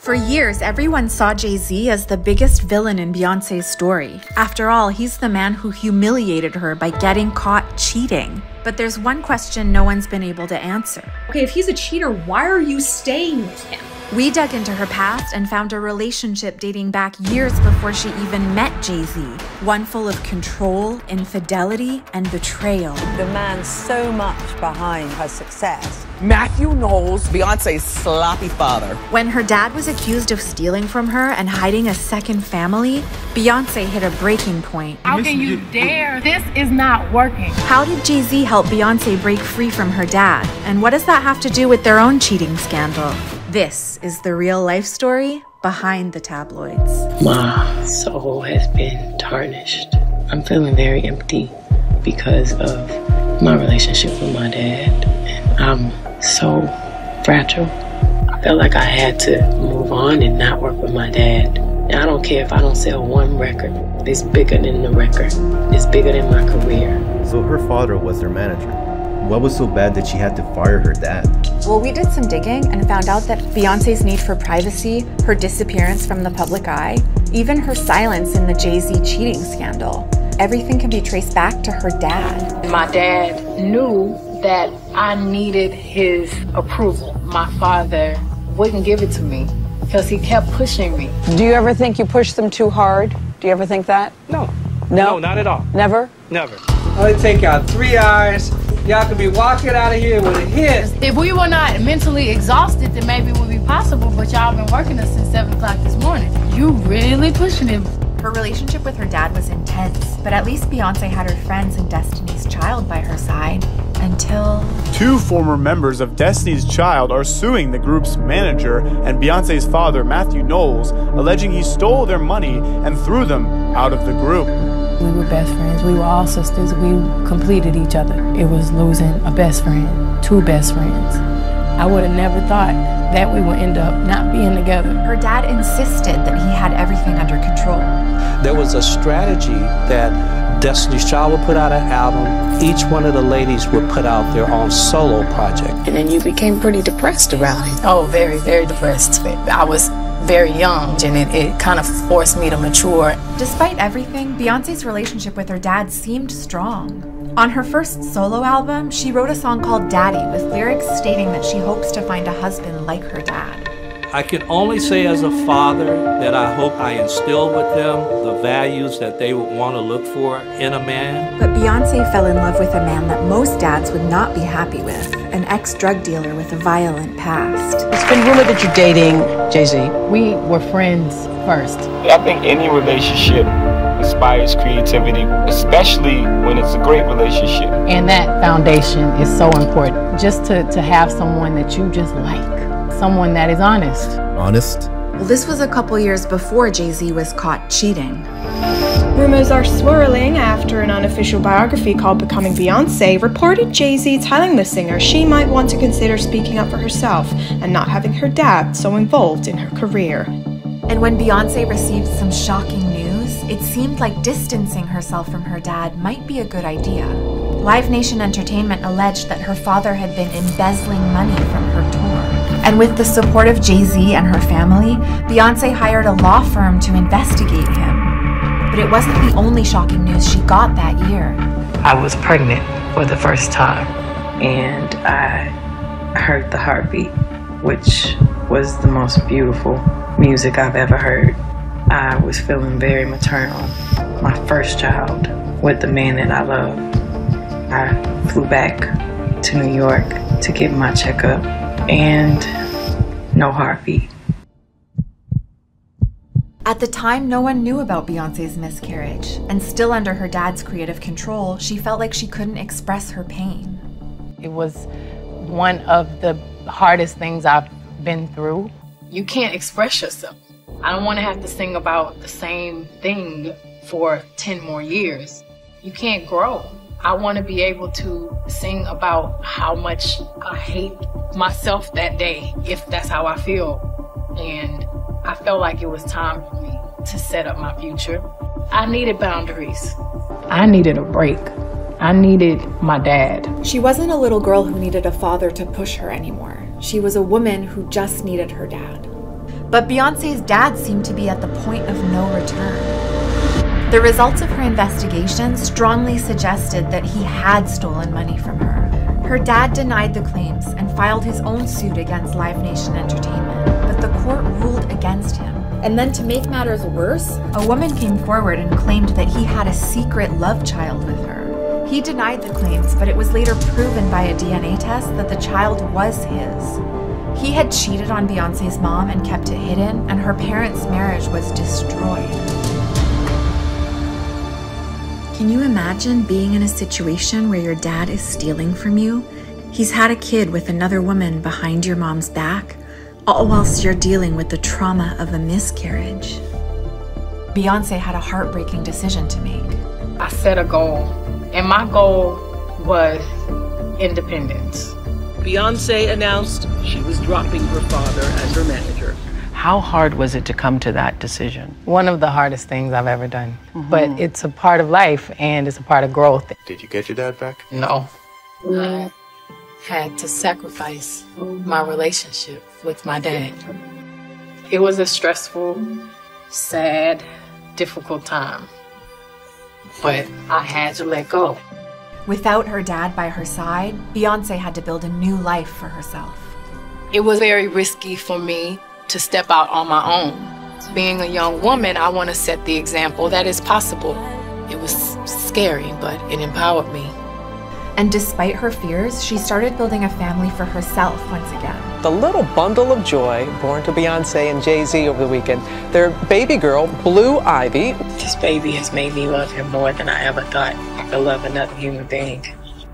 For years, everyone saw Jay-Z as the biggest villain in Beyoncé's story. After all, he's the man who humiliated her by getting caught cheating. But there's one question no one's been able to answer. Okay, if he's a cheater, why are you staying with him? We dug into her past and found a relationship dating back years before she even met Jay-Z. One full of control, infidelity, and betrayal. The man so much behind her success. Mathew Knowles, Beyoncé's sloppy father. When her dad was accused of stealing from her and hiding a second family, Beyoncé hit a breaking point. How can you dare? This is not working. How did Jay-Z help Beyoncé break free from her dad? And what does that have to do with their own cheating scandal? This is the real life story behind the tabloids. My soul has been tarnished. I'm feeling very empty because of my relationship with my dad. And I'm so fragile. I felt like I had to move on and not work with my dad. And I don't care if I don't sell one record. It's bigger than the record. It's bigger than my career. So her father was their manager. What was so bad that she had to fire her dad? Well, we did some digging and found out that Beyoncé's need for privacy, her disappearance from the public eye, even her silence in the Jay-Z cheating scandal, everything can be traced back to her dad. My dad knew that I needed his approval. My father wouldn't give it to me because he kept pushing me. Do you ever think you pushed them too hard? Do you ever think that? No. No? No, not at all. Never? Never. Only take y'all 3 hours. Y'all could be walking out of here with a hit. If we were not mentally exhausted, then maybe it would be possible, but y'all been working us since 7 o'clock this morning. You really pushing him. Her relationship with her dad was intense, but at least Beyoncé had her friends and Destiny's Child by her side until... 2 former members of Destiny's Child are suing the group's manager and Beyoncé's father, Mathew Knowles, alleging he stole their money and threw them out of the group. We were best friends. We were all sisters. We completed each other. It was losing a best friend, 2 best friends. I would have never thought that we would end up not being together. Her dad insisted that he had everything under control. There was a strategy that Destiny's Child would put out an album. Each one of the ladies would put out their own solo project. And then you became pretty depressed about it. Oh, very, very depressed. I was very young, and it kind of forced me to mature. Despite everything, Beyoncé's relationship with her dad seemed strong. On her first solo album, she wrote a song called Daddy with lyrics stating that she hopes to find a husband like her dad. I can only say as a father that I hope I instill with them the values that they would want to look for in a man. But Beyoncé fell in love with a man that most dads would not be happy with, an ex-drug dealer with a violent past. It's been rumored that you're dating Jay-Z. We were friends first. I think any relationship inspires creativity, especially when it's a great relationship. And that foundation is so important. Just to have someone that you just like. Someone that is honest. Honest? Well, this was a couple years before Jay-Z was caught cheating. Rumors are swirling after an unofficial biography called Becoming Beyoncé reported Jay-Z telling the singer she might want to consider speaking up for herself and not having her dad so involved in her career. And when Beyoncé received some shocking news, it seemed like distancing herself from her dad might be a good idea. Live Nation Entertainment alleged that her father had been embezzling money from her tour. And with the support of Jay-Z and her family, Beyoncé hired a law firm to investigate him. But it wasn't the only shocking news she got that year. I was pregnant for the first time, and I heard the heartbeat, which was the most beautiful music I've ever heard. I was feeling very maternal. My first child with the man that I love. I flew back to New York to get my checkup, and no heartbeat. At the time, no one knew about Beyoncé's miscarriage, and still under her dad's creative control, she felt like she couldn't express her pain. It was one of the hardest things I've been through. You can't express yourself. I don't want to have to sing about the same thing for 10 more years. You can't grow. I want to be able to sing about how much I hate myself that day, if that's how I feel. And I felt like it was time for me to set up my future. I needed boundaries. I needed a break. I needed my dad. She wasn't a little girl who needed a father to push her anymore. She was a woman who just needed her dad. But Beyoncé's dad seemed to be at the point of no return. The results of her investigation strongly suggested that he had stolen money from her. Her dad denied the claims and filed his own suit against Live Nation Entertainment, but the court ruled against him. And then to make matters worse, a woman came forward and claimed that he had a secret love child with her. He denied the claims, but it was later proven by a DNA test that the child was his. He had cheated on Beyoncé's mom and kept it hidden, and her parents' marriage was destroyed. Can you imagine being in a situation where your dad is stealing from you? He's had a kid with another woman behind your mom's back, all whilst you're dealing with the trauma of a miscarriage. Beyoncé had a heartbreaking decision to make. I set a goal, and my goal was independence. Beyoncé announced she was dropping her father as her manager. How hard was it to come to that decision? One of the hardest things I've ever done. But it's a part of life and it's a part of growth. Did you get your dad back? No. I had to sacrifice my relationship with my dad. It was a stressful, sad, difficult time. But I had to let go. Without her dad by her side, Beyoncé had to build a new life for herself. It was very risky for me to step out on my own. Being a young woman, I want to set the example that is possible. It was scary, but it empowered me. And despite her fears, she started building a family for herself once again. The little bundle of joy born to Beyoncé and Jay-Z over the weekend, their baby girl, Blue Ivy. This baby has made me love him more than I ever thought I could love another human being.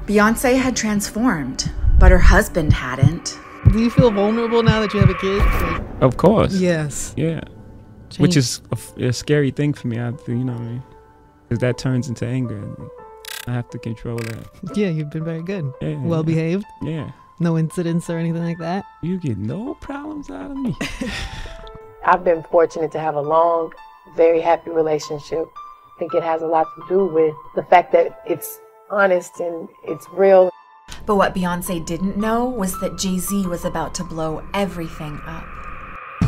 Beyoncé had transformed, but her husband hadn't. Do you feel vulnerable now that you have a kid? Like, of course. Yes. Yeah. Which is a scary thing for me. You know what I mean? Because that turns into anger. I have to control that. Yeah, you've been very good. Yeah, well behaved. Yeah. No incidents or anything like that. You get no problems out of me. I've been fortunate to have a long, very happy relationship. I think it has a lot to do with the fact that it's honest and it's real. But what Beyoncé didn't know was that Jay-Z was about to blow everything up.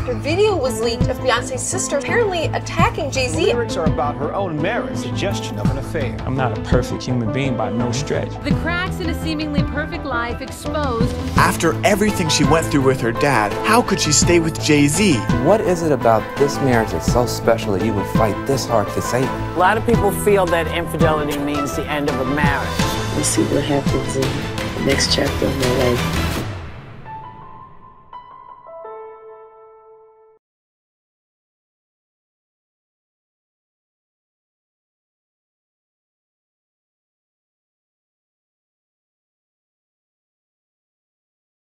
Her video was leaked of Beyoncé's sister apparently attacking Jay-Z. The lyrics are about her own marriage, suggestion of an affair. I'm not a perfect human being by no stretch. The cracks in a seemingly perfect life exposed. After everything she went through with her dad, how could she stay with Jay-Z? What is it about this marriage that's so special that you would fight this hard to save it? A lot of people feel that infidelity means the end of a marriage. We'll see what happens in the next chapter of my life.